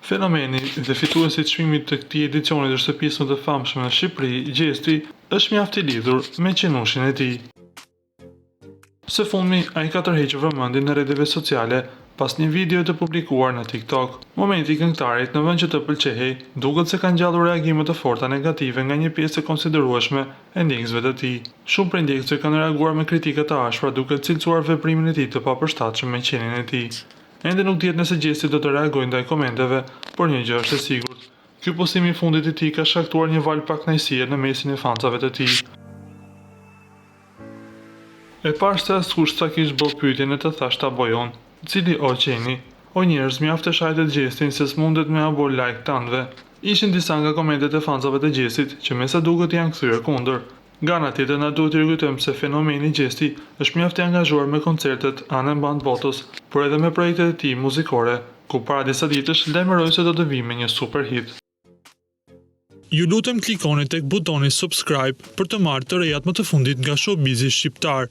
Fenomeni dhe fituesi i çmimit të këtij edicioni të shtëpisë më të famshme në Shqipëri, Gjesti, është mjaft i lidhur me qenushin e tij. Së fundmi, ai ka tërhequr vëmendjen në rrjetet sociale pas një video të publikuar në TikTok. Momenti i këngëtarit, në vend që të pëlqehej, duket se ka ngjallur reagime të forta negative nga një pjesë e konsiderueshme e ndjekësve të tij. Shumë prej ndjekësve kanë reaguar me kritika të ashpra duke cilësuar veprimin e tij të papërshtatshëm me qenin e tij. Ende nuk dihet nëse Gjesti do të reagojë ndaj komenteve, por një gjë është e sigurt. Ky postim i fundit i tij ka shkaktuar një val pakënaqësie në mesin e fansave të tij. E parë se askush sa kishte bërë pyetjen e të thash ta bojon, cili o qeni, o njerëz mjaft e shajtet Gjestin se s'mundet me abo like tanëve. Ishin disa nga komentet e fansave të Gjestit që me sa duket janë kthyer kundër. Nga ana tjetër na duhet të rikujtojmë se fenomeni Gjesti është mjaft i angazhuar me koncertet anë mban botës, por edhe me projektet e tij muzikore, ku para disa ditësh lajmëroi se do të vijë me një super hit. Ju lutem klikoni tek butoni subscribe për të marrë të rejat më të fundit nga showbizi shqiptar.